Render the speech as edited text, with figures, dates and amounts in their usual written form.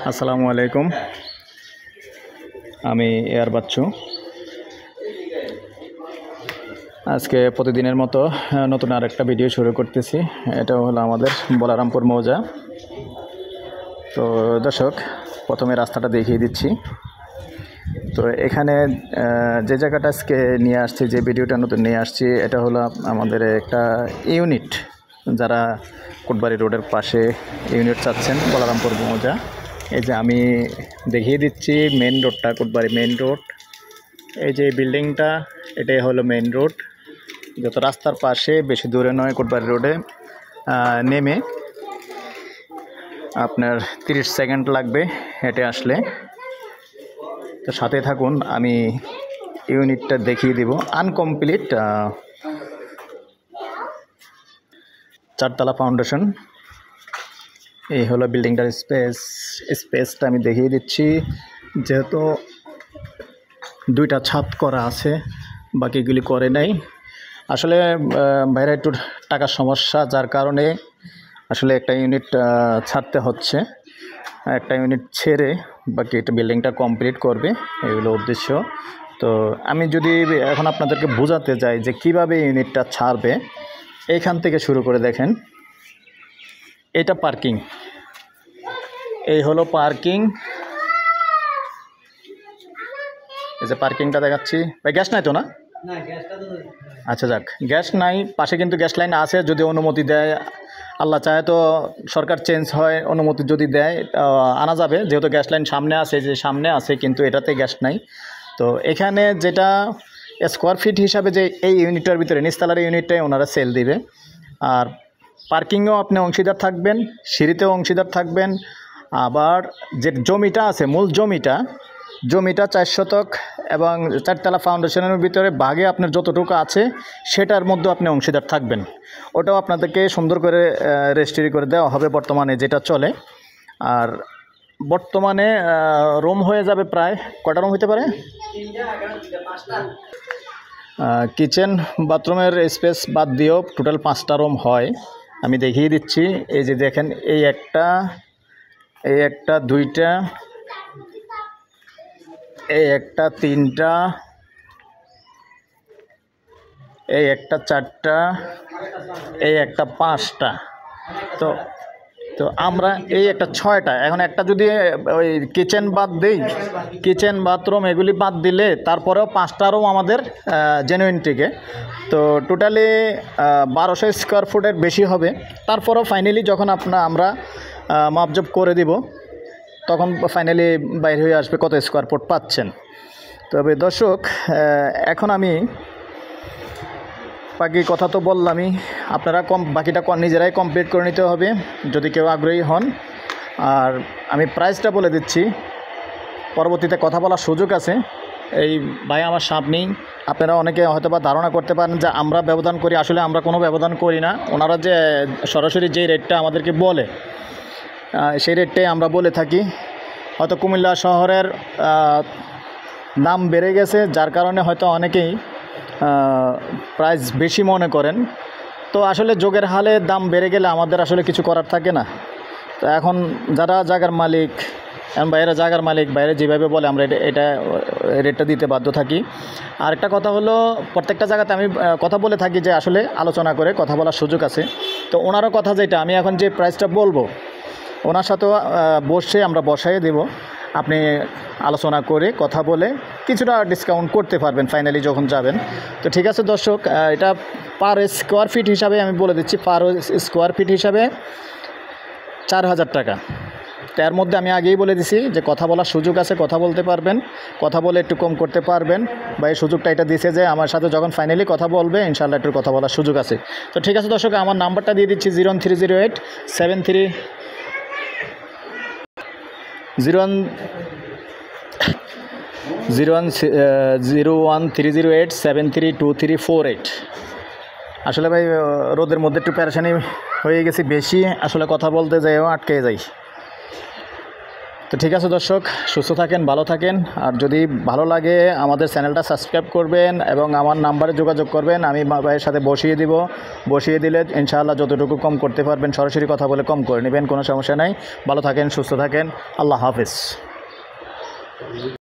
আসসালামু আলাইকুম, আমি এয়ার বাচ্চু। আজকে প্রতিদিনের মতো নতুন আরেকটা ভিডিও শুরু করতেছি। এটা হলো আমাদের বলারামপুর মৌজা। তো দর্শক, প্রথমে রাস্তাটা দেখিয়ে দিচ্ছি। তো এখানে যে জায়গাটা আজকে নিয়ে আসছি, যে ভিডিওটা নতুন নিয়ে আসছি, এটা হলো আমাদের একটা ইউনিট। যারা কোটবাড়ি রোডের পাশে ইউনিট চাচ্ছেন বলারামপুর মৌজা, এই যে আমি দেখিয়ে দিচ্ছি মেন রোডটা, কোটবাড়ি মেন রোড। এই যে বিল্ডিংটা, এটাই হলো মেন রোড। যত রাস্তার পাশে, বেশি দূরে নয়। কোটবাড়ি রোডে নেমে আপনার 30 সেকেন্ড লাগবে হেঁটে আসলে। তো সাথে থাকুন, আমি ইউনিটটা দেখিয়ে দিব। আনকমপ্লিট, 4 তলা ফাউন্ডেশন। এই হলো বিল্ডিংটার স্পেসটা আমি দেখিয়ে দিচ্ছি। যেহেতু 2টা ছাদ করা আছে, বাকিগুলি করে নাই। আসলে বাইরে একটু টাকার সমস্যা, যার কারণে আসলে একটা ইউনিট ছাড়তে হচ্ছে। একটা ইউনিট ছেড়ে বাকি একটা বিল্ডিংটা কমপ্লিট করবে, এগুলো উদ্দেশ্য। তো আমি যদি এখন আপনাদেরকে বোঝাতে যাই যে কিভাবে ইউনিটটা ছাড়বে, এইখান থেকে শুরু করে দেখেন। এটা পার্কিং, এই হলো পার্কিং। এই যে পার্কিংটা দেখাচ্ছি। ভাই গ্যাস নাই তো? না, আচ্ছা যাক, গ্যাস নাই। পাশে কিন্তু গ্যাস লাইন আছে, যদি অনুমতি দেয়, আল্লাহ চায় তো সরকার চেঞ্জ হয়, অনুমতি যদি দেয় আনা যাবে। যেহেতু গ্যাস লাইন সামনে আছে, যে সামনে আছে, কিন্তু এটাতে গ্যাস নাই। তো এখানে যেটা স্কোয়ার ফিট হিসাবে যে এই ইউনিটের ভিতরে নিচতলার ইউনিটটাই ওনারা সেল দিবে। আর পার্কিংয়েও আপনি অংশীদার থাকবেন, সিঁড়িতেও অংশীদার থাকবেন। আবার যে জমিটা আছে, মূল জমিটা 4 শতক এবং 4 তলা ফাউন্ডেশনের ভিতরে ভাগে আপনার যতটুকু আছে সেটার মধ্যে আপনি অংশীদার থাকবেন। ওটাও আপনাদেরকে সুন্দর করে রেজিস্ট্রি করে দেওয়া হবে বর্তমানে যেটা চলে। আর বর্তমানে রুম হয়ে যাবে প্রায়, কটা রুম হতে পারে? কিচেন বাথরুমের স্পেস বাদ দিয়েও টোটাল 5টা রুম হয়। আমি দেখিয়ে দিচ্ছি। এই যে দেখেন, এই একটা, 2টা, এই একটা 3টা, এই একটা 4টা, এই একটা 5টা। তো আমরা এই একটা 6টা। এখন একটা যদি ওই কিচেন বাদ দিই, কিচেন বাথরুম এগুলি বাদ দিলে তারপরেও 5টা রুম আমাদের জেনুইন টিকে। তো টোটালি 1200 স্কোয়ার ফুটের বেশি হবে। তারপরেও ফাইনালি যখন আমরা মাপজোপ করে দিব, তখন ফাইনালি বাইরে হয়ে আসবে কত স্কোয়ার ফুট পাচ্ছেন। তবে দর্শক, এখন আমি বাকি কথা তো বললামই, আপনারা বাকিটা নিজেরাই কমপ্লিট করে নিতে হবে যদি কেউ আগ্রহী হন। আর আমি প্রাইসটা বলে দিচ্ছি, পরবর্তীতে কথা বলার সুযোগ আছে। এই ভাই আমার সামনেই, আপনারা অনেকে হয়তো বা ধারণা করতে পারেন যে আমরা ব্যবধান করি। আসলে আমরা কোনো ব্যবধান করি না। ওনারা যে সরাসরি যেই রেটটা আমাদেরকে বলে, সেই রেটটাই আমরা বলে থাকি। হয়তো কুমিল্লা শহরের দাম বেড়ে গেছে, যার কারণে হয়তো অনেকেই প্রাইস বেশি মনে করেন। তো আসলে যোগের হালে দাম বেড়ে গেলে আমাদের আসলে কিছু করার থাকে না। তো এখন যারা জায়গার মালিক, এখন বাইরে জায়গার মালিক, বাইরে যেভাবে বলে আমরা এটা রেটটা দিতে বাধ্য থাকি। আরেকটা কথা হলো, প্রত্যেকটা জায়গাতে আমি কথা বলে থাকি যে আসলে আলোচনা করে কথা বলার সুযোগ আছে। তো ওনারও কথা যেটা, আমি এখন যে প্রাইসটা বলবো, ওনার সাথেও বসে আমরা বসাই দেব। আপনি আলোচনা করে কথা বলে কিছুটা ডিসকাউন্ট করতে পারবেন ফাইনালি যখন যাবেন। তো ঠিক আছে দর্শক, এটা পার স্কোয়ার ফিট হিসাবে আমি বলে দিচ্ছি, পার স্কোয়ার ফিট হিসাবে 4000 টাকা। তো এর মধ্যে আমি আগেই বলে দিছি যে কথা বলার সুযোগ আছে, কথা বলতে পারবেন, কথা বলে একটু কম করতে পারবেন। বা এই সুযোগটা এটা দিছে যে আমার সাথে যখন ফাইনালি কথা বলবে, ইনশাআল্লাহ একটু কথা বলার সুযোগ আছে। তো ঠিক আছে দর্শক, আমার নাম্বারটা দিয়ে দিচ্ছি 01308 732308 আসলে ভাই রোদের মধ্যে একটু প্যারেশানি হয়ে গেছি বেশি, আসলে কথা বলতে যাইও আটকে যাই। তো ঠিক আছে দর্শক, সুস্থ থাকেন, ভালো থাকেন। আর যদি ভালো লাগে আমাদের চ্যানেলটা সাবস্ক্রাইব করবেন এবং আমার নাম্বারে যোগাযোগ করবেন, আমি ভাইয়ের সাথে বসিয়ে দিলে ইনশাআল্লাহ যতটুকু কম করতে পারবেন সরাসরি কথা বলে কম করে নেবেন, কোনো সমস্যা নাই। ভালো থাকেন, সুস্থ থাকেন, আল্লাহ হাফেজ।